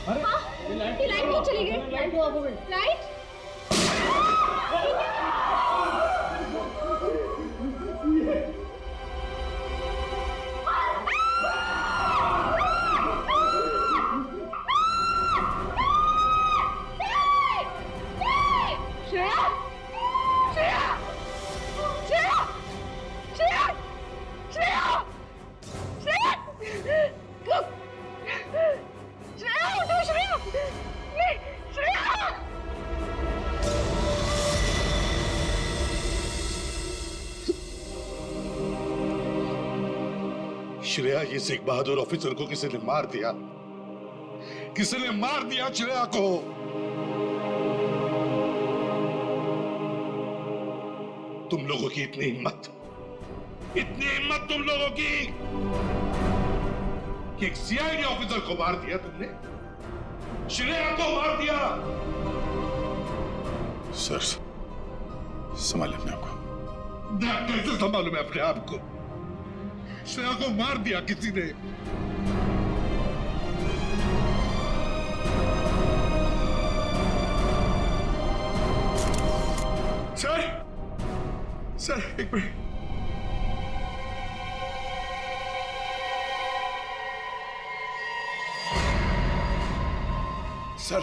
अरे ये लाइट क्यों चली गई? लाइट ऑफ हो गई। लाइट श्रेया, श्रेया, श्रेया, श्रेया, श्रेया, श्रेया, श्रेया, उठो श्रेया, नहीं, श्रेया। श्रेया, ये सिख बहादुर ऑफिसर को किसी ने मार दिया, किसी ने मार दिया श्रेया को। तुम लोगों की इतनी हिम्मत तुम लोगों की कि एक सीआईडी ऑफिसर को मार दिया तुमने, श्रेया को मार दिया। सर, संभालिए अपने आप को। कैसे संभालूं मैं अपने आप को? श्रेया को मार दिया किसी ने। सर एक मिनट। सर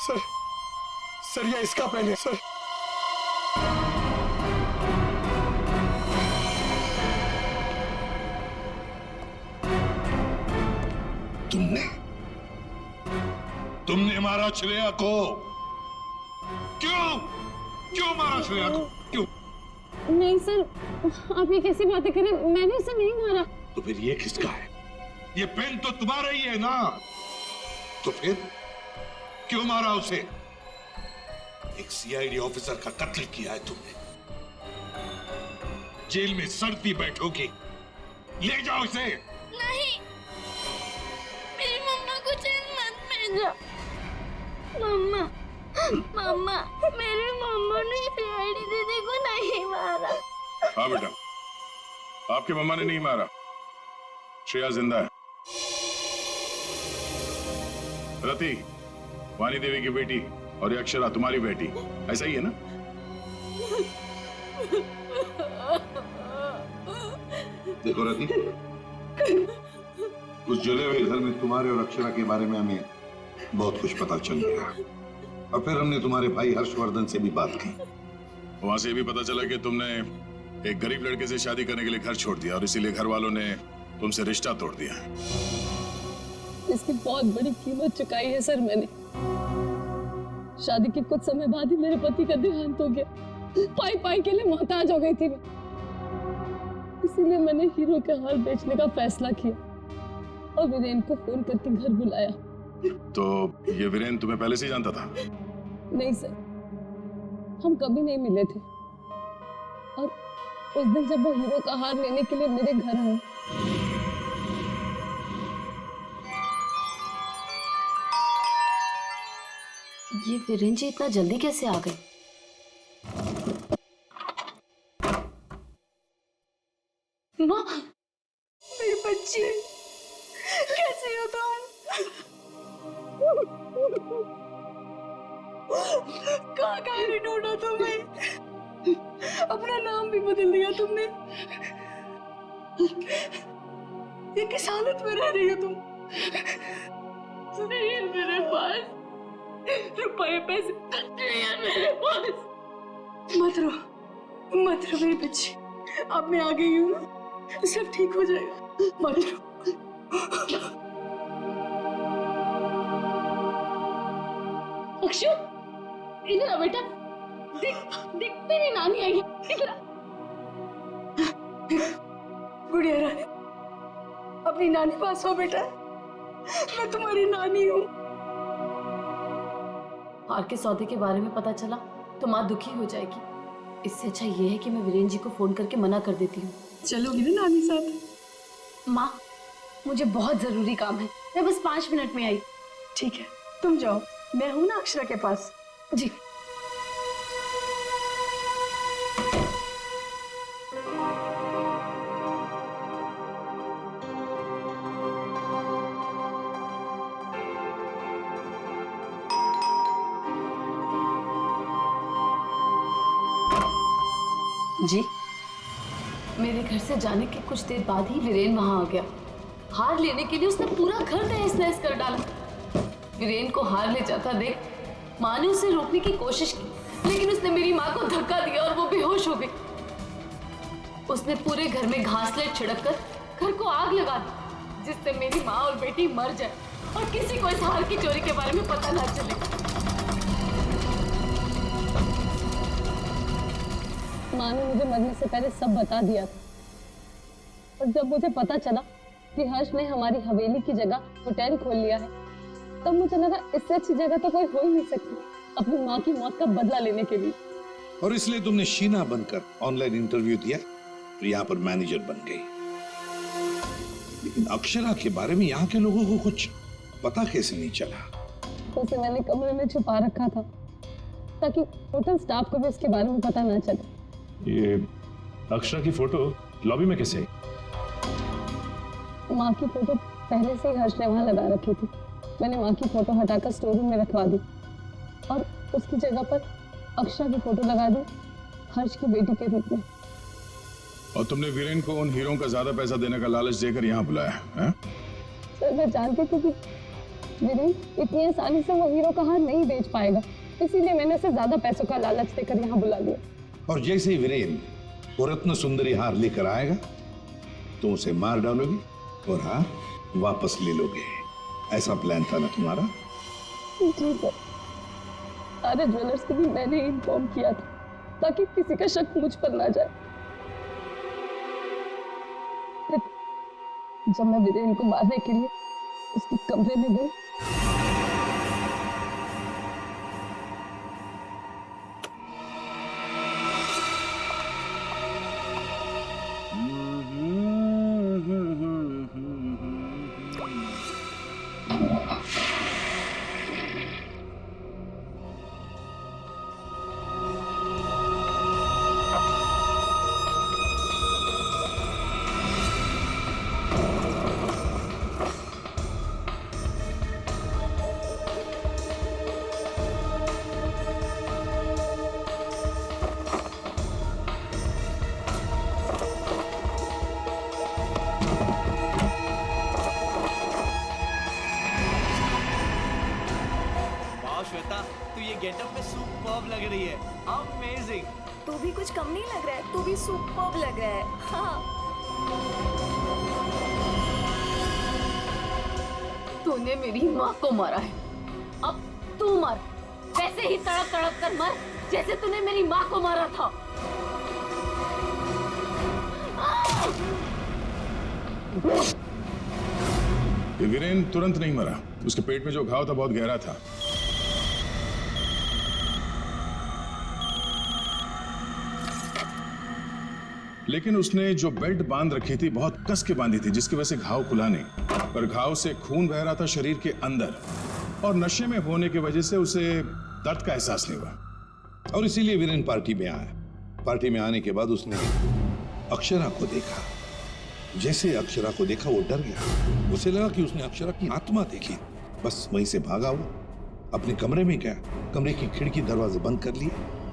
सर सर ये इसका पेन है सर। तुमने मारा श्रेया को। क्यों मारा श्रेया को? क्यों? नहीं सर, आप ये कैसी बातें करें? मैंने उसे नहीं मारा। तो फिर ये किसका है? ये पेन तो तुम्हारा ही है ना, तो फिर क्यों मारा उसे? एक सीआईडी ऑफिसर का कत्ल किया है तुमने, जेल में सड़ती बैठोगी। ले जाओ इसे। नहीं, मेरी मम्मा को जेल मत भेजो। मम्मा, मेरी मम्मा ने सीआईडी दीदी को नहीं मारा। हाँ बेटा, आपकी मम्मा ने नहीं मारा, श्रेया जिंदा है। रति, वानी देवी की बेटी, और ये अक्षरा तुम्हारी बेटी, ऐसा ही है ना? देखो रति, उस जले हुए घर में तुम्हारे और अक्षरा के बारे में हमें बहुत कुछ पता चल गया, और फिर हमने तुम्हारे भाई हर्षवर्धन से भी बात की। वहां से भी पता चला कि तुमने एक गरीब लड़के से शादी करने के लिए घर छोड़ दिया, और इसीलिए घर वालों ने तुमसे रिश्ता तोड़ दिया। इसकी बहुत बड़ी कीमत चुकाई है सर मैंने। शादी के कुछ समय बाद ही मेरे पति का देहांत हो गया। पाई के लिए मोहताज हो गई थी मैं, इसीलिए मैंने हीरो के हार बेचने का फैसला किया और वीरेन को फोन करके घर बुलाया। तो ये वीरेन तुम्हें पहले से ही जानता था? नहीं सर, हम कभी नहीं मिले थे, और उस दिन जब वो हीरो का हार लेने के लिए मेरे घर आया, ये वीरेन जी इतना जल्दी कैसे आ गए? माँ, मेरी बच्ची, कैसे हो तुम? कहाँ नहीं ढूंढा तुम्हें? अपना नाम भी बदल दिया तुमने। ये किस हालत में रह रही हो तुम? नहीं है मेरे पास रुपए पैसे, नहीं है मेरे पास। मत रो मेरी बच्ची, अब मैं आ गई हूँ, सब ठीक हो जाएगा। मत रो। अक्षु, इधर आ बेटा, देख तेरी नानी आई है, इधर आ। गुड़िया रानी, अपनी नानी पास हो बेटा, मैं तुम्हारी नानी हूँ। हार के सौदे के बारे में पता चला तो माँ दुखी हो जाएगी। इससे अच्छा ये है कि मैं वीरेन जी को फोन करके मना कर देती हूँ। चलोगी ना नानी साथ? माँ, मुझे बहुत जरूरी काम है, मैं बस 5 मिनट में आई। ठीक है, तुम जाओ, मैं हूं ना अक्षरा के पास। जी। जी, मेरे घर से जाने के कुछ देर बाद ही वीरेन वहां आ गया। हार लेने के लिए उसने पूरा घर तहस नहस कर डाला। वीरेन को हार ले जाता देख माँ ने उसे रोकने की कोशिश की, लेकिन उसने मेरी माँ को धक्का दिया और वो बेहोश हो गई। उसने पूरे घर में घासलेट छिड़क कर घर को आग लगा दी, जिससे मेरी माँ और बेटी मर जाए और किसी को इस हार की चोरी के बारे में पता ना चले। माँ ने मुझे मरने से पहले सब बता दिया था, और जब मुझे पता चला कि हर्ष ने हमारी हवेली की जगह होटल खोल लिया है, तब मुझे लगा इससे अच्छी जगह तो कोई हो ही नहीं सकती अपनी माँ की मौत का बदला लेने के लिए। और इसलिए तुमने शीना बनकर ऑनलाइन इंटरव्यू दिया और यहाँ पर मैनेजर बन गई। लेकिन अक्षरा के बारे में यहाँ के लोगों को कुछ पता कैसे नहीं चला? उसे मैंने कमरे में छुपा रखा था ताकि होटल स्टाफ को भी उसके बारे में पता ना चले। ये अक्षरा की फोटो लॉबी में कैसे आई? माँ की फोटो पहले से ही हर्ष ने वहां लगा रखी थी। मैंने माँ की फोटो हटाकर स्टोर रूम में रखवा दी और उसकी जगह पर अक्षरा की फोटो लगा दी, हर्ष की बेटी के रूप में। और तुमने वीरेन को उन हीरों का ज्यादा पैसा देने का लालच देकर यहाँ बुलाया है? सर, मैं जानती थी कि वीरेन इतनी आसानी से वो हीरो का हार नहीं बेच पाएगा, इसीलिए मैंने उसे ज्यादा पैसों का लालच देकर यहाँ बुला लिया। और जैसे ही वीरेन वो रत्न सुंदरी हार लेकर आएगा तो उसे मार डालोगे और हार वापस ले लोगे। ऐसा प्लान था ना तुम्हारा? जी सर, सारे ज्वेलर्स को भी मैंने इन्फॉर्म किया था ताकि किसी का शक मुझ पर ना जाए। फिर जब मैं वीरेन को मारने के लिए उसके कमरे में गई, श्वेता, तू ये गेटअप में सुपर्ब लग रही है। अमेजिंग। तू भी कुछ कम नहीं लग रहा है, तू भी सुपर्ब लग रहा है। हाँ। तूने मेरी माँ को मारा है, अब तू मर, वैसे ही तड़प तड़प कर मर जैसे तूने मेरी माँ को मारा था। वीरेन तुरंत नहीं मरा, उसके पेट में जो घाव था बहुत गहरा था। लेकिन उसने जो बेल्ट बांध रखी थी बहुत कस के बांधी थी, जिसकी वजह से घाव खुला नहीं, पर घाव से खून बह रहा था शरीर के अंदर, और नशे में होने की वजह से उसे दर्द का एहसास नहीं हुआ। और इसीलिए वीरेन पार्टी में आया। पार्टी में आने के बाद उसने अक्षरा को देखा। जैसे अक्षरा को देखा वो डर गया। उसे लगा कि उसने अक्षरा की आत्मा देखी। बस वहीं से भागा वो अपने कमरे में गया, कमरे की खिड़की दरवाजे बंद कर लिए।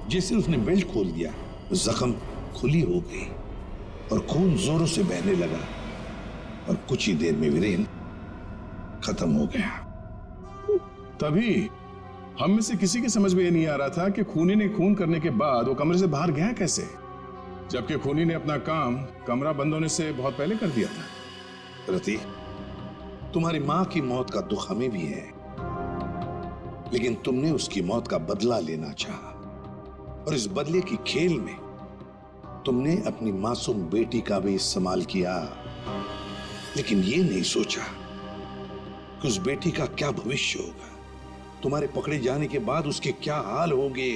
जैसे उसने बेल्ट खोल दिया, जख्म खुली हो गई और खून जोरों से बहने लगा, और कुछ ही देर में वीरेन खत्म हो गया। तभी हम में से किसी के समझ में ये नहीं आ रहा था कि खूनी ने खून करने के बाद वो कमरे से बाहर गया कैसे, जबकि खूनी ने अपना काम कमरा बंद होने से बहुत पहले कर दिया था। रति, तुम्हारी मां की मौत का दुख हमें भी है, लेकिन तुमने उसकी मौत का बदला लेना चाहा, और इस बदले की खेल में तुमने अपनी मासूम बेटी का भी इस्तेमाल किया। लेकिन ये नहीं सोचा कि उस बेटी का क्या भविष्य होगा, तुम्हारे पकड़े जाने के बाद उसके क्या हाल होंगे।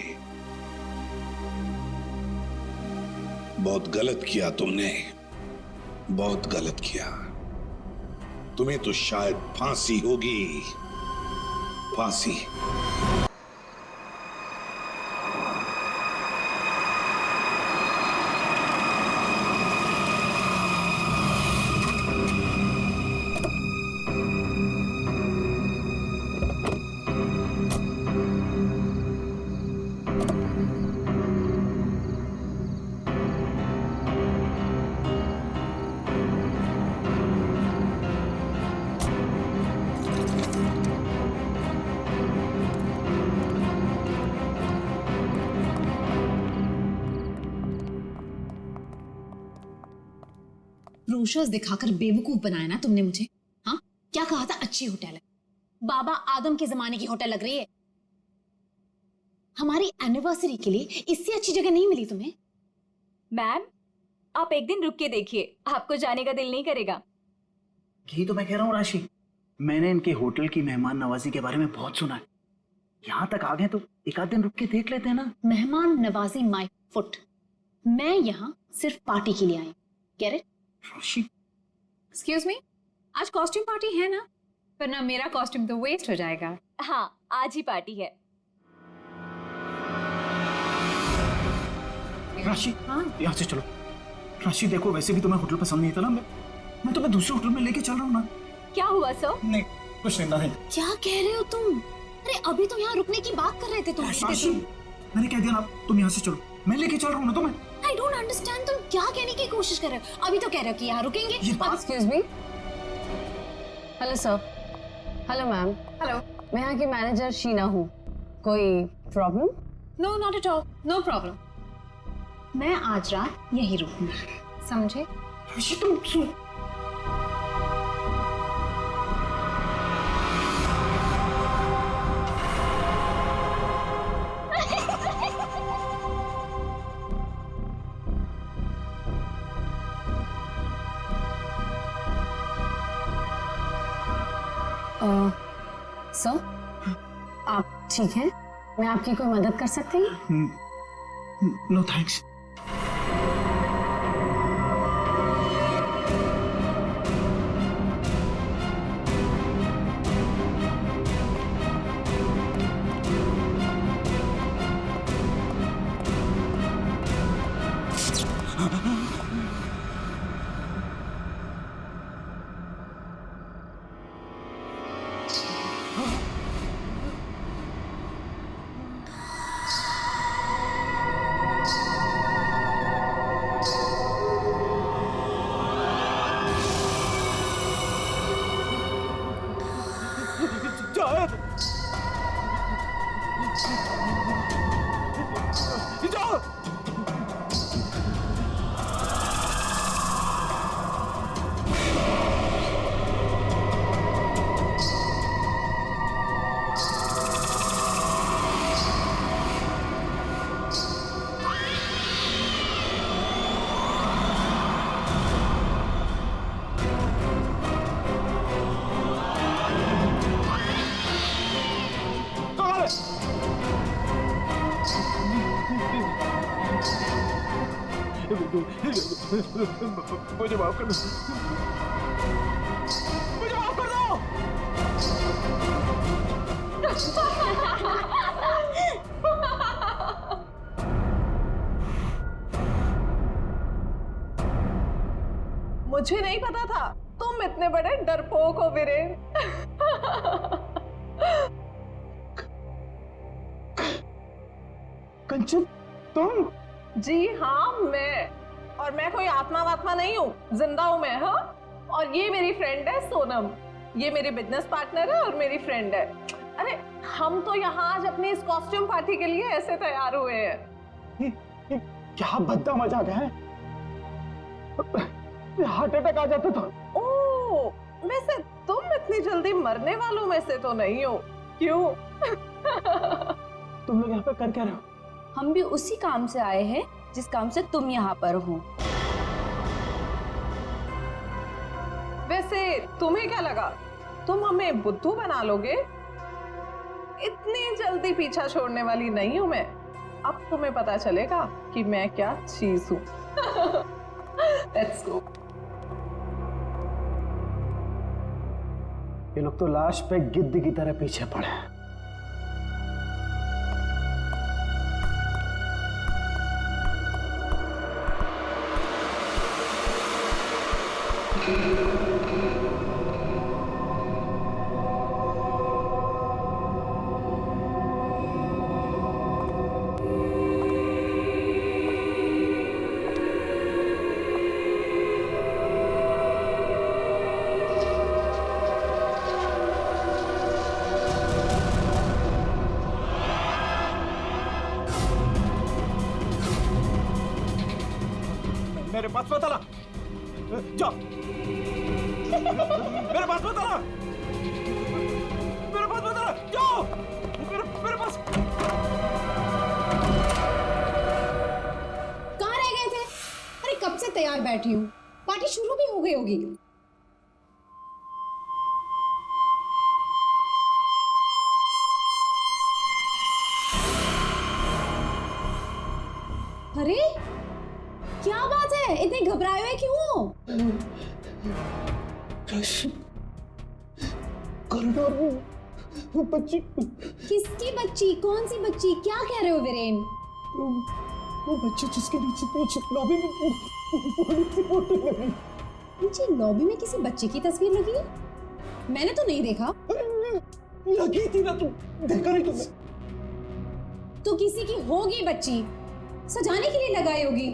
बहुत गलत किया तुमने, बहुत गलत किया। तुम्हें तो शायद फांसी होगी, फांसी। ब्रोशर्स दिखाकर बेवकूफ बनाया ना तुमने मुझे। हाँ, क्या कहा था अच्छी होटल है, बाबा आदम के जमाने की होटल लग रही है। हमारी एनिवर्सरी के लिए इससे अच्छी जगह नहीं मिली तुम्हें। मैम, आप एक दिन रुक के देखिए, आपको जाने का दिल नहीं करेगा। यही तो मैं कह रहा हूँ राशि, मैंने इनके होटल की मेहमान नवाजी के बारे में बहुत सुना है। यहाँ तक आ गए तो एक आध दिन रुक के देख लेते हैं ना। मेहमान नवाजी माय फुट, मैं यहाँ सिर्फ पार्टी के लिए आई। Get it? Rashi, excuse me, आज कॉस्ट्यूम पार्टी है ना, वरना मेरा कॉस्ट्यूम तो वेस्ट हो जाएगा। हाँ, आज ही पार्टी है। राशि, हाँ यहाँ से चलो। राशि देखो, वैसे भी तुम्हें होटल पसंद नहीं था ना, मैं तुम्हें दूसरे होटल में लेके चल रहा हूँ ना। क्या हुआ सर? नहीं कुछ नहीं। क्या कह रहे हो तुम? अरे अभी तो यहाँ रुकने की बात कर रहे थे तुम। राशि, मैंने कह दिया ना, तुम यहाँ से चलो, मैं लेके चल रहा हूँ ना तुम्हें। आई डोंट अंडरस्टैंड, तुम क्या कहने की कोशिश कर रहे हो? अभी तो कह रहे हो कि यहाँ रुकेंगे। Excuse me. Hello sir. Hello ma'am. Hello. मैं यहाँ की मैनेजर शीना हूँ। कोई problem? No, not at all, no problem. मैं आज रात यहीं रुकूंगी, समझे? राशि तुम सुन। सर, आप ठीक हैं? मैं आपकी कोई मदद कर सकती हूँ? No thanks. मुझे माफ कर दो, मुझे माफ कर दो। मुझे नहीं पता था तुम इतने बड़े डरपोक हो वीरेन। कंचन, तुम? जी हाँ, और मैं कोई आत्मा वात्मा नहीं हूँ, जिंदा हूँ मैं। हाँ, और ये मेरी फ्रेंड है सोनम, ये मेरी बिजनेस पार्टनर है और मेरी फ्रेंड है। अरे हम तो यहाँ आज अपनी इस कॉस्ट्यूम पार्टी के लिए ऐसे तैयार हुए हैं। क्या भद्दा मजाक है, हार्ट अटैक आ जाता था। ओह, वैसे तुम इतनी जल्दी मरने वालों में से तो नहीं हो, क्यों? तुम लोग यहाँ पे कर क्या रहे हो? हम भी उसी काम से आए हैं जिस काम से तुम यहाँ पर हो। वैसे तुम्हें क्या लगा तुम हमें बुद्धू बना लोगे? इतनी जल्दी पीछा छोड़ने वाली नहीं हूं मैं। अब तुम्हें पता चलेगा कि मैं क्या चीज हूं। Let's go. ये लोग तो लाश पे गिद्ध की तरह पीछे पड़े हैं। मेरे पास पता ला, जाओ। मेरे पास मत आना, मेरे पास मत आना, जाओ। मेरे पास। कहाँ रह गए थे? अरे कब से तैयार बैठी हूँ, पार्टी शुरू भी हो गई होगी। अरे क्या बात है, इतने घबराए हुए क्यों? कॉरिडोर में वो बच्ची। किसकी बच्ची? कौन सी बच्ची? क्या कह रहे हो वीरेन? वो बच्ची जिसके नीचे लॉबी में फोटो लगी। नीचे लॉबी में किसी बच्चे की तस्वीर लगी है? मैंने तो नहीं देखा। लगी थी ना, तुम देखा नहीं तुमने? तो किसी की होगी बच्ची, सजाने के लिए लगाई होगी।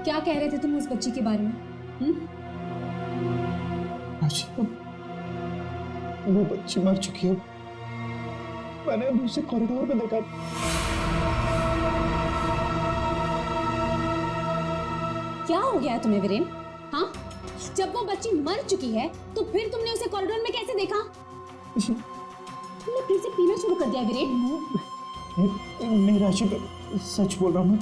क्या कह रहे थे तुम उस बच्ची के बारे में? वो बच्ची मर चुकी है। मैंने अभी उसे कॉरिडोर में देखा। क्या हो गया है तुम्हें वीरेन? हाँ, जब वो बच्ची मर चुकी है तो फिर तुमने उसे कॉरिडोर में कैसे देखा? तुमने फिर से पीना शुरू कर दिया वीरेन? नहीं राशि, सच बोल रहा हूँ,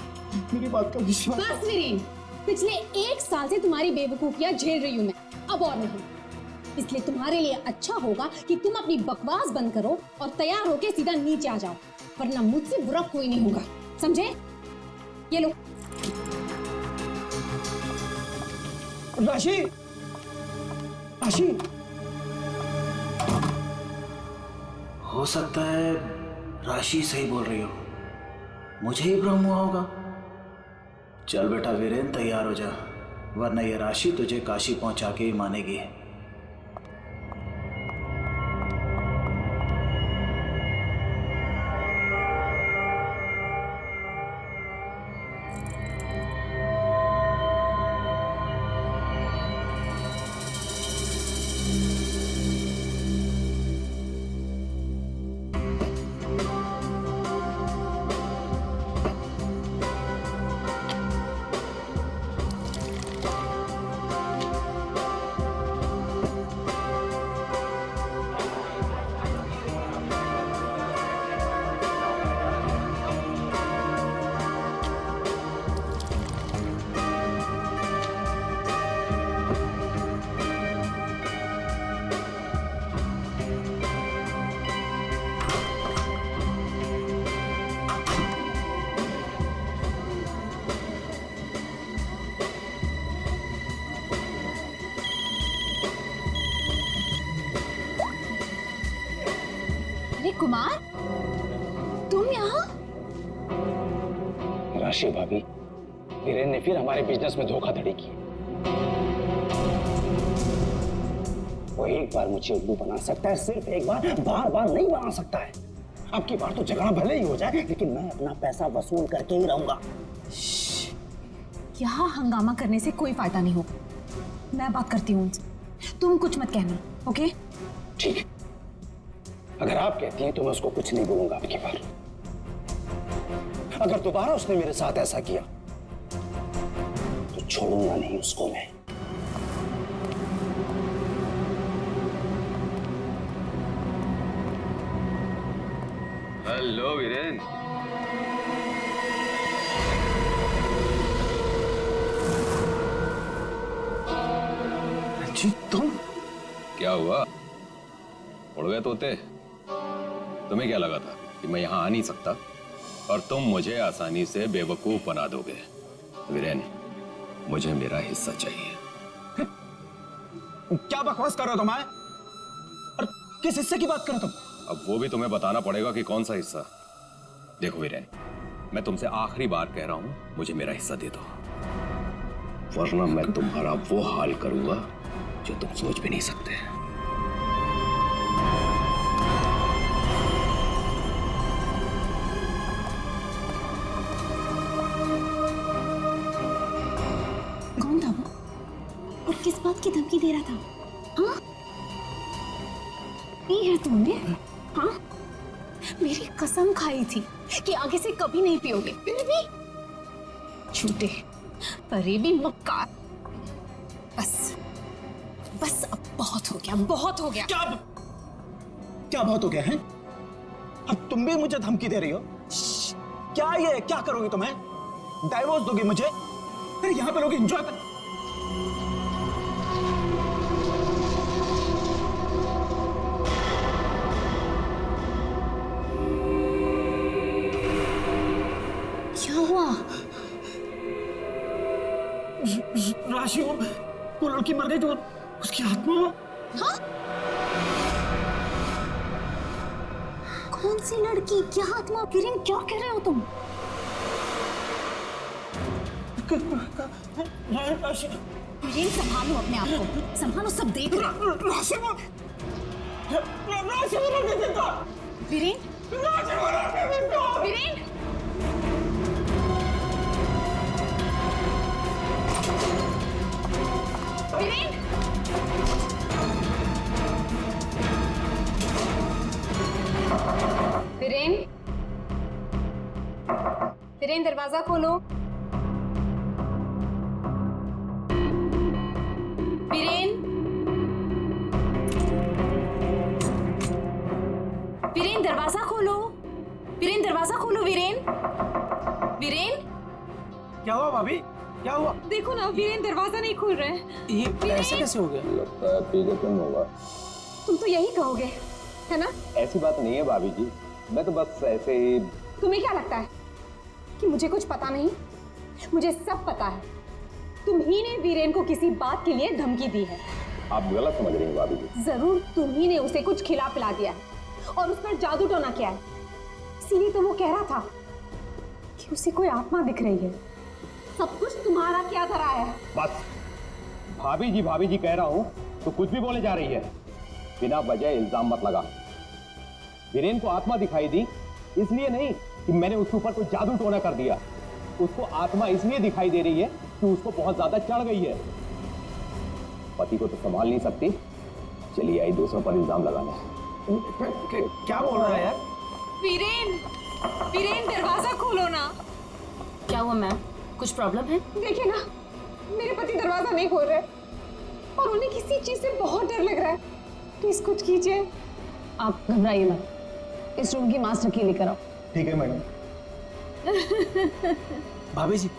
मेरी बात का विश्वास। बस वीरेन, पिछले 1 साल से तुम्हारी बेवकूफियां झेल रही हूँ मैं, अब और नहीं। इसलिए तुम्हारे लिए अच्छा होगा कि तुम अपनी बकवास बंद करो और तैयार होके सीधा नीचे आ जाओ, वरना मुझसे बुरा कोई नहीं होगा, समझे? ये लो। राशि, राशि, हो सकता है राशि सही बोल रही हो, मुझे ही भ्रम हुआ होगा। चल बेटा वीरेन, तैयार हो जा, वरना ये राशि तुझे काशी पहुंचा के ही मानेगी। कुमार, तुम यहाँ? राशि भाभी, वीरेन ने फिर हमारे बिजनेस में धोखाधड़ी की। वो एक बार मुझे उल्लू बना सकता है, सिर्फ एक बार, बार बार नहीं बना सकता है। अब की बार तो झगड़ा भले ही हो जाए, लेकिन मैं अपना पैसा वसूल करके ही रहूंगा। यहाँ हंगामा करने से कोई फायदा नहीं होगा, मैं बात करती हूँ उनसे, तुम कुछ मत कहना, ओके? ठीक है, अगर आप कहती हैं तो मैं उसको कुछ नहीं बोलूंगा अब की बार। अगर दोबारा उसने मेरे साथ ऐसा किया तो छोड़ूंगा नहीं उसको मैं। हेलो वीरेन। जी तुम? क्या हुआ, उड़ गए तोते? तुम्हें क्या लगा था कि मैं यहां आ नहीं सकता और तुम मुझे आसानी से बेवकूफ बना दोगे? वीरेन, मुझे मेरा हिस्सा चाहिए। क्या बकवास कर रहे हो तुम? और किस हिस्से की बात कर रहे हो तुम? अब वो भी तुम्हें बताना पड़ेगा कि कौन सा हिस्सा। देखो वीरेन, मैं तुमसे आखिरी बार कह रहा हूं, मुझे मेरा हिस्सा दे दो, वरना मैं तुम्हारा वो हाल करूंगा जो तुम सोच भी नहीं सकते। मौत की धमकी दे रहा था। हाँ, पी है तुमने? हाँ, मेरी कसम खाई थी कि आगे से कभी नहीं पियोगे, फिर भी झूठे, फरेबी, मक्कार। बस बस अब बहुत हो गया, बहुत हो गया। क्या बहुत हो गया है? अब तुम भी मुझे धमकी दे रही हो? क्या ये क्या करोगी तुम्हें? डाइवोर्स दोगी मुझे? अरे यहाँ पे लोग एंजॉय कर। क्या हुआ? राशि, वो लड़की मर गई तो उसकी आत्मा। हाँ? कौन सी लड़की? क्या आत्मा? किरण, क्या कह रहे हो तुम? राशि, किरण, संभालो अपने आप को, संभालो, सब देख रहे हैं। राशि, वीरेन, वीरेन, वीरेन, वीरेन, वीरेन दरवाजा खोलो। वीरेन, वीरेन दरवाजा खोलो, वीरेन दरवाजा खोलो, वीरेन, वीरेन। क्या हुआ भाभी? क्या हुआ? देखो ना, वीरेन दरवाजा नहीं खोल रहे हैं। ये ऐसे कैसे हो गया? लगता है पी के तुम होगा। तुम तो यही कहोगे, है ना? ऐसी बात नहीं है भाभी जी, मैं तो बस ऐसे ही। तुम्हें क्या लगता है कि मुझे कुछ पता नहीं? मुझे सब पता है। तुम ही ने वीरेन को किसी बात के लिए धमकी दी है। आप गलत समझ रही हैं भाभी जी। जरूर तुम ही ने उसे कुछ खिला पिला दिया है और उस पर जादू टोना किया है। इसीलिए तो वो कह रहा था कि उसे कोई आत्मा दिख रही है। सब कुछ तुम्हारा क्या धरा है? बस भाभी जी कह रहा हूं तो कुछ भी बोले जा रही है। बिना वजह इल्जाम मत लगा। वीरेन को आत्मा दिखाई दी इसलिए नहीं कि मैंने उसके ऊपर कोई जादू टोना कर दिया। उसको आत्मा इसलिए दिखाई दे रही है कि उसको बहुत ज्यादा चढ़ गई है। पति को तो संभाल नहीं सकती, चलिए आई दूसरों पर इल्जाम लगाने। क्या बोल रहा है यार? वीरेन, वीरेन दरवाजा खोलो ना। क्या हुआ मैम, कुछ प्रॉब्लम है? देखिए ना, मेरे पति दरवाजा नहीं खोल रहे और उन्हें किसी चीज से बहुत डर लग रहा है। प्लीज कुछ कीजिए। आप घबराइए मत, इस रूम की मास्टर की लेकर आओ। ठीक है मैडम। भाभी जी,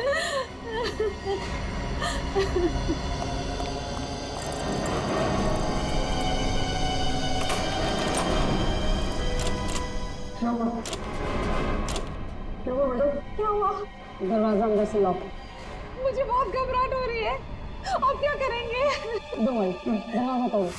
क्या हुआ? क्या हुआ मैडम? क्या हुआ? दरवाजा अंदर से लॉक। मुझे बहुत घबराहट हो रही है। अब क्या करेंगे? डोंट वरी, दरवाजा तोड़ो।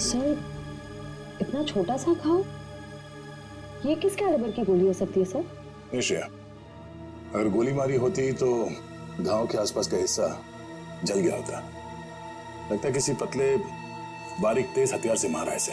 सर, इतना छोटा सा घाव, ये किस कैलिबर की गोली हो सकती है सर? निश्चय, अगर गोली मारी होती तो घाव के आसपास का हिस्सा जल गया होता। लगता है किसी पतले बारीक तेज हथियार से मारा इसे।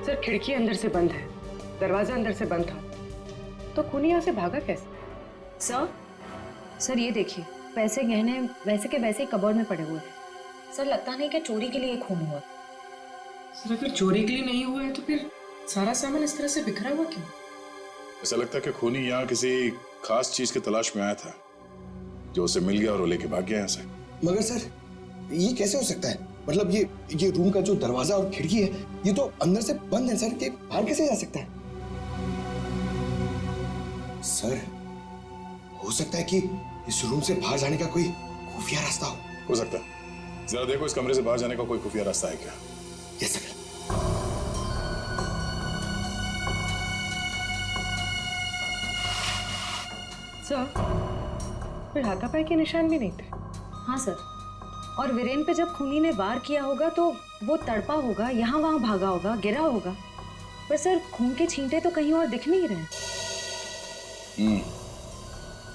सर, खिड़की अंदर से बंद है, दरवाजा अंदर से बंद था, तो खूनी यहाँ से भागा कैसे? सर ये देखिए, पैसे गहने वैसे के वैसे कबर्ड में पड़े हुए हैं। सर लगता नहीं कि चोरी के लिए खून हुआ। सर अगर चोरी के लिए नहीं हुआ है तो फिर सारा सामान इस तरह से बिखरा हुआ क्यों? ऐसा लगता है कि खूनी यहाँ किसी खास चीज की तलाश में आया था, जो उसे मिल गया और वो लेके भाग गया यहाँ से। मगर सर, ये कैसे हो सकता है? मतलब ये रूम का जो दरवाजा और खिड़की है ये तो अंदर से बंद है सर, ये बाहर कैसे जा सकता है? सर हो सकता है कि इस रूम से बाहर जाने का कोई खुफिया रास्ता हो सकता है। जरा देखो इस कमरे से बाहर जाने का कोई खुफिया रास्ता है क्या? Yes sir. सर, फिर हाथापाई के निशान भी नहीं थे। हाँ सर, और वीरेन पे जब खूनी ने वार किया होगा तो वो तड़पा होगा, यहाँ वहां भागा होगा, गिरा होगा, पर सर खून के छींटे तो कहीं और दिख नहीं रहे।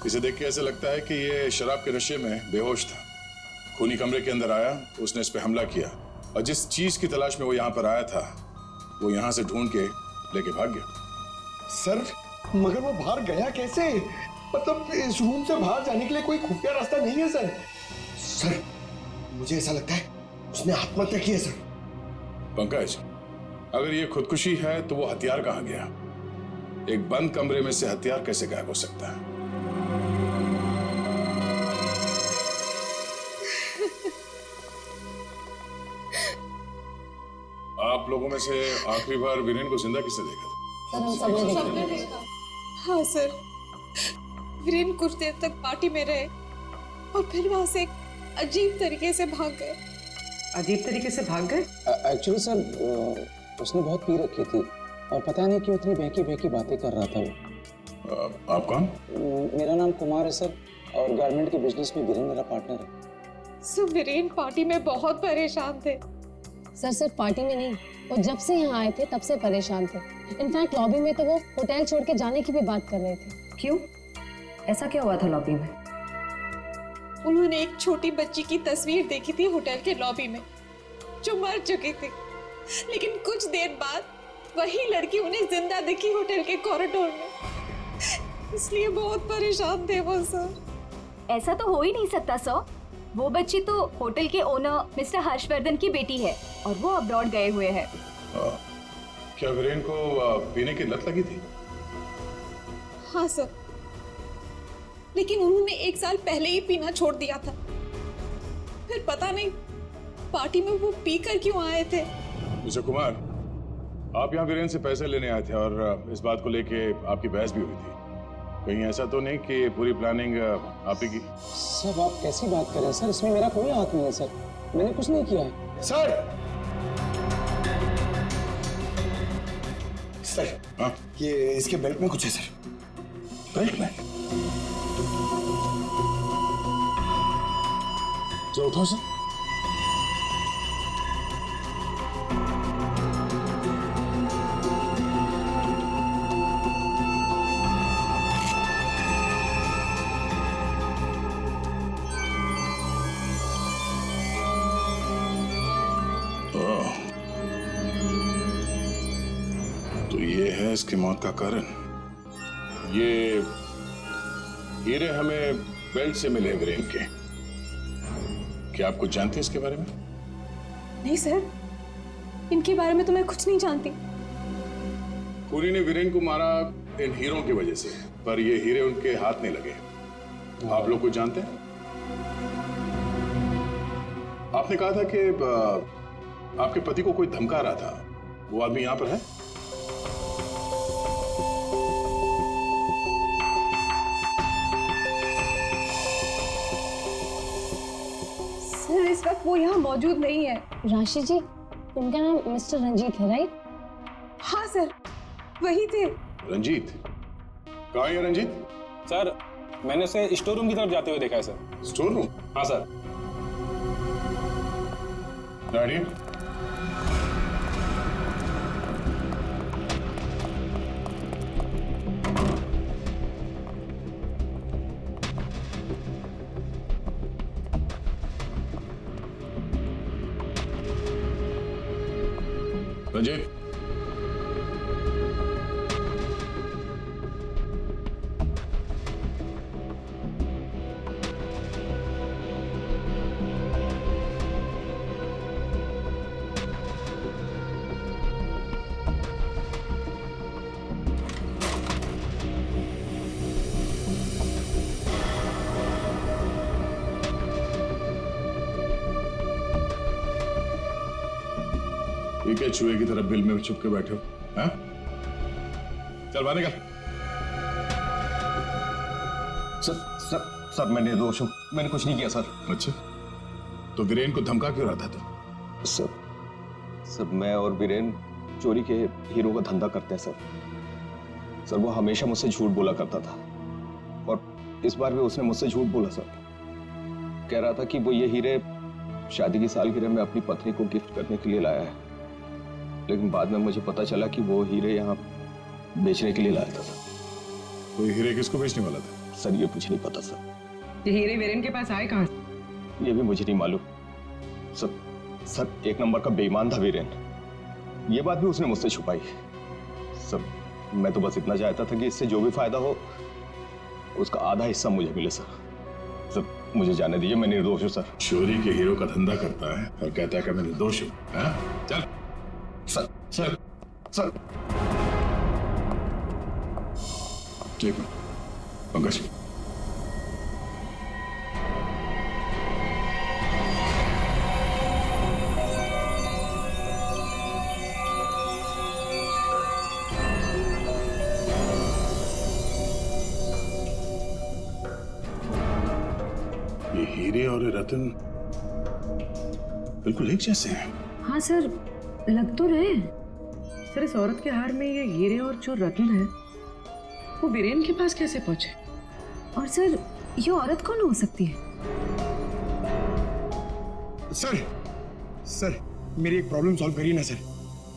इसे देख के ऐसा लगता है कि ये शराब के नशे में बेहोश था। खूनी कमरे के अंदर आया, उसने इस पे हमला किया और जिस चीज की तलाश में वो यहाँ पर आया था वो यहाँ से ढूंढ के लेके भाग गया। सर मगर वो बाहर गया कैसे? मतलब इस रूम से बाहर जाने के लिए कोई खुफिया रास्ता नहीं है सर। सर मुझे ऐसा लगता है उसने आत्महत्या की है सर। पंकज, अगर ये खुदकुशी है तो वो हथियार कहाँ गया? एक बंद कमरे में से हथियार कैसे गायब हो सकता है? आप लोगों में से आखिरी बार वीरेन को जिंदा किसने देखा था? सर हम सबने देखा। हाँ सर, वीरेन कुछ देर तक पार्टी में रहे और फिर वहां से एक अजीब तरीके से भाग गए। अजीब तरीके से भाग गए? एक्चुअली सर उसने बहुत पी रखी थी और पता नहीं क्यों इतनी बहकी बहकी बातें कर रहा था वो। आप कौन? मेरा नाम कुमार है सर और गारमेंट के बिजनेस में वीरेन मेरा पार्टनर है। सर वीरेन पार्टी में बहुत परेशान थे। सर सिर्फ पार्टी में नहीं, वो जब से यहाँ आए थे तब से परेशान थे। इनफैक्ट लॉबी में तो वो होटल छोड़ के जाने की भी बात कर रहे थे। क्यों? ऐसा क्या हुआ था लॉबी में? उन्होंने एक छोटी बच्ची की तस्वीर देखी थी होटल के लॉबी में जो मर चुकी थी, लेकिन कुछ देर बाद वही लड़की उन्हें जिंदा दिखी होटल के कॉरिडोर में। इसलिए बहुत परेशान थे वो सर। ऐसा तो हो ही नहीं सकता सर, वो बच्ची तो होटल के ओनर मिस्टर हर्षवर्धन की बेटी है और वो अब्रॉड गए हुए हैं। क्या वीरेन को पीने की लत लगी थी? हाँ सर, लेकिन उन्होंने 1 साल पहले ही पीना छोड़ दिया था। फिर पता नहीं पार्टी में वो पीकर क्यों आए थे। मिस्टर कुमार, आप यहाँ वीरेन से पैसे लेने आए थे और इस बात को लेके आपकी बहस भी हुई थी। कहीं ऐसा तो नहीं कि पूरी प्लानिंग आप ही की? सर आप कैसी बात कर रहे हैं सर, इसमें मेरा कोई हाथ नहीं है सर, मैंने कुछ नहीं किया है। सर हाँ? ये इसके बेल्ट में कुछ है सर। बेल्ट में? जो उठाओ सर। तो ये है इसकी मौत का कारण। ये हीरे हमें बेल्ट से मिले वीरेन के। क्या आप कुछ जानते हैं इसके बारे में? नहीं सर, इनके बारे में तो मैं कुछ नहीं जानती। खूनी ने वीरेन को मारा इन हीरों की वजह से, पर ये हीरे उनके हाथ नहीं लगे। आप लोग कुछ जानते हैं? आपने कहा था कि आपके पति को कोई धमका रहा था, वो आदमी यहाँ पर है? सर इस वक्त वो यहाँ मौजूद नहीं है। राशि जी, उनका नाम मिस्टर रंजीत है राइट? हाँ सर, वही थे। रंजीत? कहाँ है रंजीत? सर मैंने उसे स्टोर रूम की तरफ जाते हुए देखा है सर। Store room? हाँ सर। डैडी? रंजीत? ये क्या चूहे की तरफ बिल में छुप के बैठे हो? हाँ? चल बाहर निकल। सर मैं निर्दोष हूं, मैंने कुछ नहीं किया सर। अच्छा, तो वीरेन को धमका क्यों रहा था तू? सर मैं और वीरेन चोरी के हीरो का धंधा करते हैं सर। वो हमेशा मुझसे झूठ बोला करता था और इस बार भी उसने मुझसे झूठ बोला सर। कह रहा था कि वो ये हीरे शादी की सालगिरह में अपनी पत्नी को गिफ्ट करने के लिए लाया है, लेकिन बाद में मुझे पता चला कि वो हीरे यहाँ बेचने के लिए लाया था। वो हीरे किसको बेचने वाला था? सर ये कुछ नहीं पता सर। ये हीरे वीरेन के पास आए कहाँ से? ये भी मुझे नहीं मालूम सर। एक नंबर का बेईमान था वीरेन, ये बात भी उसने मुझसे छुपाई। सर मैं तो बस इतना चाहता था कि इससे जो भी फायदा हो उसका आधा हिस्सा मुझे मिले सर। मुझे जाने दीजिए, मैं निर्दोष हूँ सर। चोरी के हीरो का धंधा करता है और कहता है कि मैं निर्दोष हूँ। चल। सर ठीक है पंकज। ये हीरे और रतन बिल्कुल एक जैसे हैं। हाँ सर, लग तो रहे। सर इस औरत के हार में ये हीरे और जो रत्न है वो वीरेन के पास कैसे पहुंचे? और सर ये औरत कौन हो सकती है? सर मेरी एक प्रॉब्लम सॉल्व करिए ना सर।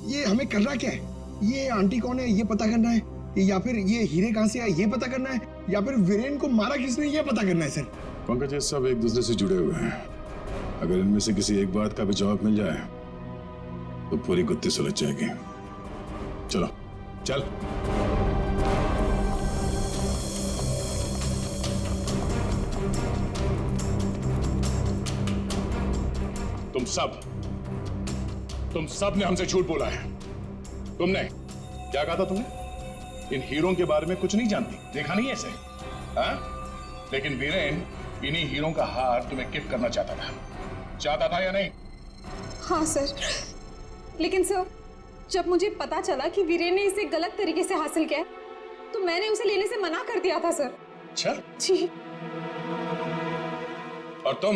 ये हमें करना क्या है? ये आंटी कौन है ये पता करना है, या फिर ये हीरे कहाँ से आए ये पता करना है, या फिर वीरेन को मारा किसने ये पता करना है सर। पंकज, ये सब एक दूसरे से जुड़े हुए हैं। अगर इनमें से किसी एक बात का भी जवाब मिल जाए तो पूरी गुत्थी सुलझ जाएगी। चलो चल। तुम सब ने हमसे झूठ बोला है। तुमने क्या कहा था? तुमने इन हीरों के बारे में कुछ नहीं जानती, देखा नहीं ऐसे? हाँ? लेकिन वीरेन इन्हीं हीरों का हार तुम्हें गिफ्ट करना चाहता था या नहीं? हाँ सर, लेकिन सर जब मुझे पता चला कि वीरेन ने इसे गलत तरीके से हासिल किया तो मैंने उसे लेने से मना कर दिया था सर। अच्छा जी। और तुम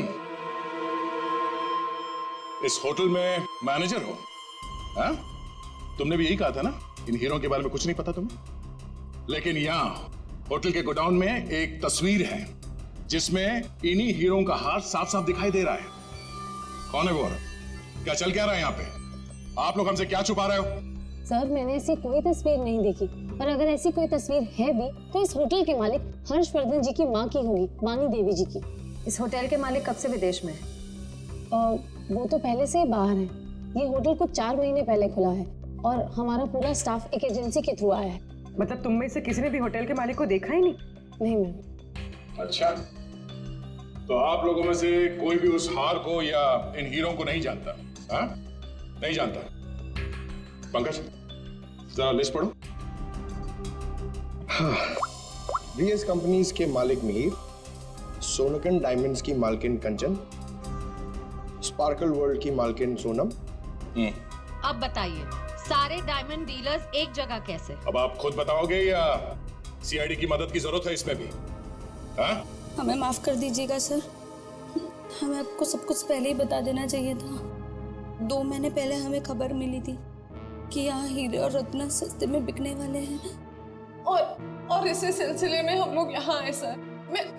इस होटल में मैनेजर हो? हाँ? तुमने भी यही कहा था ना, इन हीरों के बारे में कुछ नहीं पता तुम्हें। लेकिन यहाँ होटल के गोडाउन में एक तस्वीर है जिसमें इन्हीं हीरों का हाथ साफ साफ दिखाई दे रहा है। कौन है वो औरत? क्या चल क्या रहा है यहाँ पे? आप लोग हमसे क्या छुपा रहे हो? सर मैंने ऐसी कोई तस्वीर नहीं देखी, और अगर ऐसी कोई तस्वीर है भी तो इस होटल के मालिक हर्षवर्धन जी की माँ की होगी, वानी देवी जी की। इस होटल के मालिक कब से विदेश में है? वो तो पहले से ही बाहर है। ये होटल कुछ 4 महीने पहले खुला है और हमारा पूरा स्टाफ एक एजेंसी के थ्रू आया है। मतलब तुम में से किसी ने भी होटल के मालिक को देखा ही नहीं? नहीं मैम। अच्छा, तो आप लोगों में से कोई भी उस हार को या इन हीरों को नहीं जानता? हाँ? नहीं जानता? पंकज जरा लिस्ट पढ़ो। हाँ, VS कंपनीज के मालिक मिहिर, सोनकन डायमंड्स की मालकिन कंचन, स्पार्कल वर्ल्ड की मालकिन सोनम। अब बताइए, सारे डायमंड डीलर्स एक जगह कैसे? अब आप खुद बताओगे या सीआईडी की मदद की जरूरत है इसमें भी? हाँ? हमें माफ कर दीजिएगा सर, हमें आपको सब कुछ पहले ही बता देना चाहिए था। 2 महीने पहले हमें खबर मिली थी कि यहाँ हीरे और रत्न सस्ते में बिकने वाले हैं, और इसी सिलसिले में हम लोग यहाँ आए सर।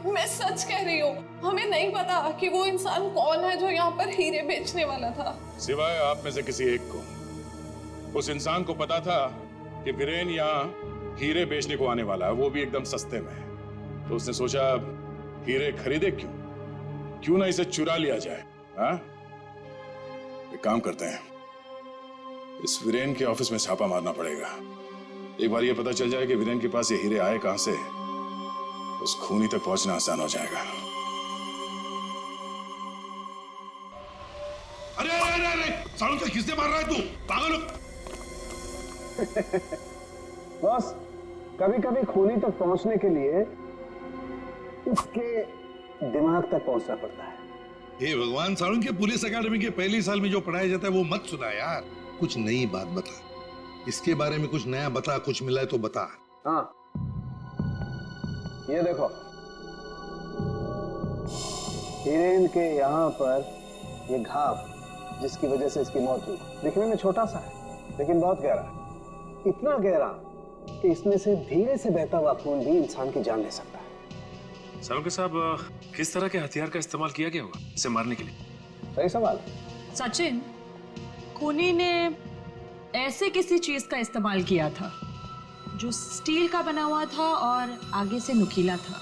मैं सच कह रही हूँ, हमें नहीं पता कि वो इंसान कौन है जो यहाँ पर हीरे बेचने वाला था। सिवाय आप में से किसी एक को उस इंसान को पता था कि वीरेन यहाँ हीरे बेचने को आने वाला है, वो भी एकदम सस्ते में। तो उसने सोचा हीरे खरीदे क्यों ना इसे चुरा लिया जाए। हाँ? एक काम करते हैं, इस वीरेन के ऑफिस में छापा मारना पड़ेगा। एक बार ये पता चल जाए कि वीरेन के पास ये हीरे आए कहां से, उस खूनी तक पहुंचना आसान हो जाएगा। अरे सालों से किसने मार रहा है तू? पागल हो? बस कभी कभी खूनी तक पहुंचने के लिए उसके दिमाग तक पहुंचना पड़ता है। हे भगवान, सालों के पुलिस अकेडमी के पहले साल में जो पढ़ाया जाता है वो मत सुना यार। कुछ नई बात बता, इसके बारे में कुछ नया बता, कुछ मिला है तो बता। हाँ, ये देखो, हिरेन के यहाँ पर ये घाव जिसकी वजह से इसकी मौत हुई, दिखने में छोटा सा है लेकिन बहुत गहरा है। इतना गहरा कि इसमें से धीरे से बहता हुआ खून भी इंसान की जान ले सकता है। सालुंके साहब, किस तरह के हथियार का इस्तेमाल किया गया होगा इसे मारने के लिए? सही सवाल। सचिन, खूनी ने ऐसे किसी चीज का इस्तेमाल किया था जो स्टील का बना हुआ था और आगे से नुकीला था।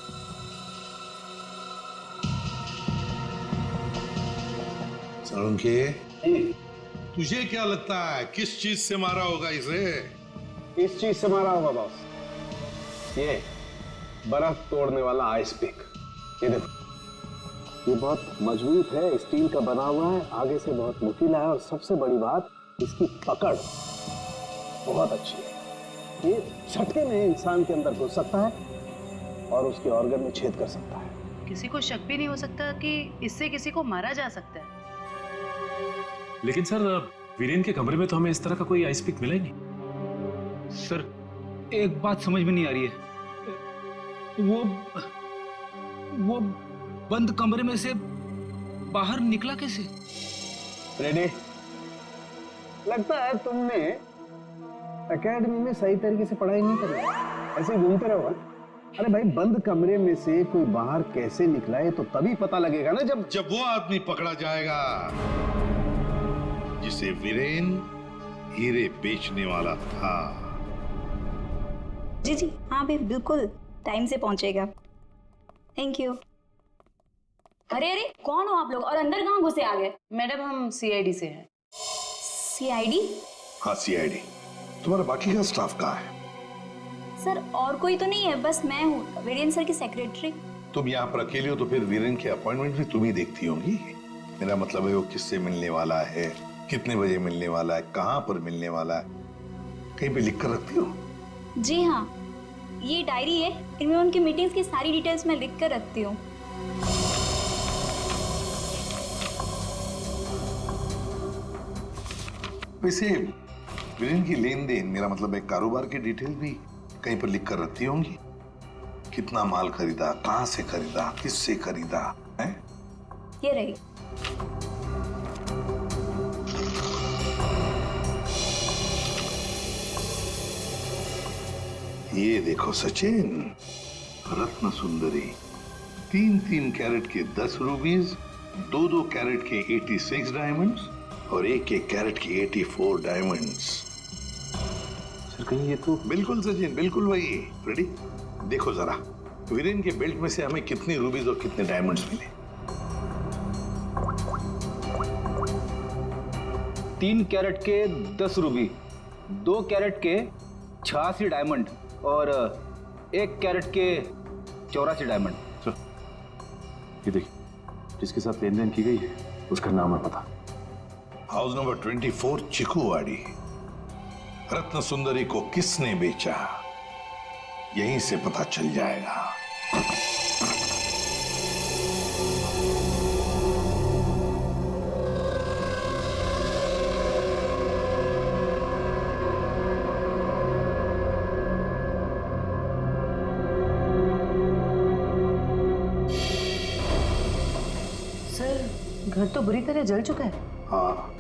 सालुंके, तुझे क्या लगता है किस चीज से मारा होगा इसे? इस चीज से मारा होगा बॉस, ये बर्फ तोड़ने वाला आइस पिक। ये देखो, ये बहुत मजबूत है, स्टील का बना हुआ है, आगे से बहुत नुकीला है और सबसे बड़ी बात इसकी पकड़ बहुत अच्छी है। ये झटके में इंसान के अंदर घुस सकता है और उसके ऑर्गन में छेद कर सकता है। किसी को शक भी नहीं हो सकता कि इससे किसी को मारा जा सकता है। लेकिन सर, वीरेन के कमरे में तो हमें इस तरह का कोई आइस पिक मिला ही नहीं। सर, एक बात समझ में नहीं आ रही है, वो बंद कमरे में से बाहर निकला कैसे? रेडी? लगता है तुमने एकेडमी में सही तरीके से पढ़ाई नहीं करी, ऐसे घूमते रहो। अरे भाई, बंद कमरे में से कोई बाहर कैसे निकला है तो तभी पता लगेगा ना जब वो आदमी पकड़ा जाएगा जिसे वीरेन हीरे बेचने वाला था। जी जी, हाँ भी बिल्कुल टाइम से पहुंचेगा। Thank you. अरे अरे, कौन हो आप लोग और अंदर कहाँ घुसे आ गए? मैडम, हम सीआईडी से हैं। सीआईडी? हाँ, सीआईडी। तुम्हारा बाकी का स्टाफ कहाँ है? सर, और कोई तो नहीं है, बस मैं हूँ, वीरेन सर की सेक्रेटरी। तुम यहाँ पर अकेले हो तो फिर वीरेन के अपॉइंटमेंट भी तुम ही देखती होंगी। मेरा मतलब है वो किससे मिलने वाला है, कितने बजे मिलने वाला है, कहाँ पर मिलने वाला है, कहीं पे लिख कर रखती हो? जी हाँ, ये डायरी है, इनमें उनकी मीटिंग्स की सारी डिटेल्स मैं लिख कर रखती हूँ। वैसे वीरेन की लेन देन, मेरा मतलब है कारोबार की डिटेल भी कहीं पर लिख कर रखती होंगी। कितना माल खरीदा, कहाँ से खरीदा, किससे खरीदा है? ये रही। ये देखो सचिन, रत्न सुंदरी, 3-3 कैरेट के 10 रूबीज, 2-2 कैरेट के 86 डायमंड्स और 1-1 कैरेट के 84 डायमंड्स। सर, कहीं ये तो... बिल्कुल सचिन, बिल्कुल वही। रेडी? देखो जरा, वीरेन के बेल्ट में से हमें कितनी रूबीज और कितने डायमंड्स मिले? 3 कैरेट के 10 रूबी, 2 कैरेट के 86 डायमंड और 1 कैरेट के 84 डायमंड। सर, ये देखिए, जिसके साथ लेन देन की गई है उसका नाम है पता। House number 24, चिकूवाड़ी। रत्न सुंदरी को किसने बेचा, यहीं से पता चल जाएगा। सर, घर तो बुरी तरह जल चुका है। हाँ,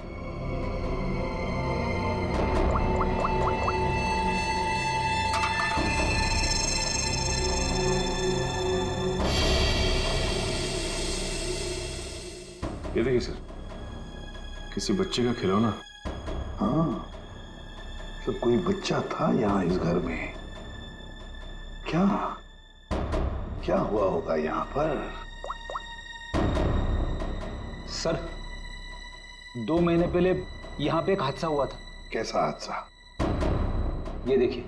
ये देखिए सर, किसी बच्चे का खिलौना। हाँ, तो कोई बच्चा था यहाँ इस घर में। क्या क्या हुआ होगा यहाँ पर? सर, 2 महीने पहले यहाँ पे एक हादसा हुआ था। कैसा हादसा? ये देखिए।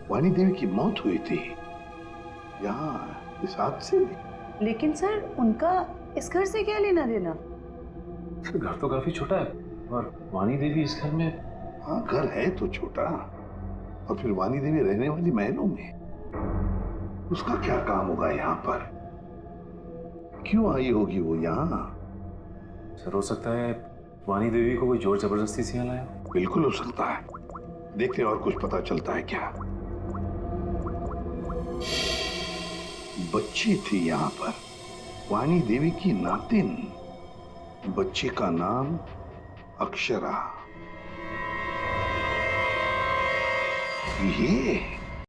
वाणी देवी की मौत हुई थी यहाँ इस हादसे में। लेकिन सर, उनका इस घर से क्या लेना देना? सर, घर तो काफी छोटा है और वाणी देवी इस घर में। हाँ, घर है तो छोटा, और फिर वाणी देवी रहने वाली महलों में। उसका क्या काम होगा यहाँ पर? क्यों आई होगी वो यहाँ? सर हो सकता है वानी देवी को कोई जोर जबरदस्ती से यहाँ लाया। बिल्कुल हो सकता है। देखते हैं और कुछ पता चलता है क्या। बच्ची थी यहाँ पर, वानी देवी की नातिन। बच्ची का नाम अक्षरा। ये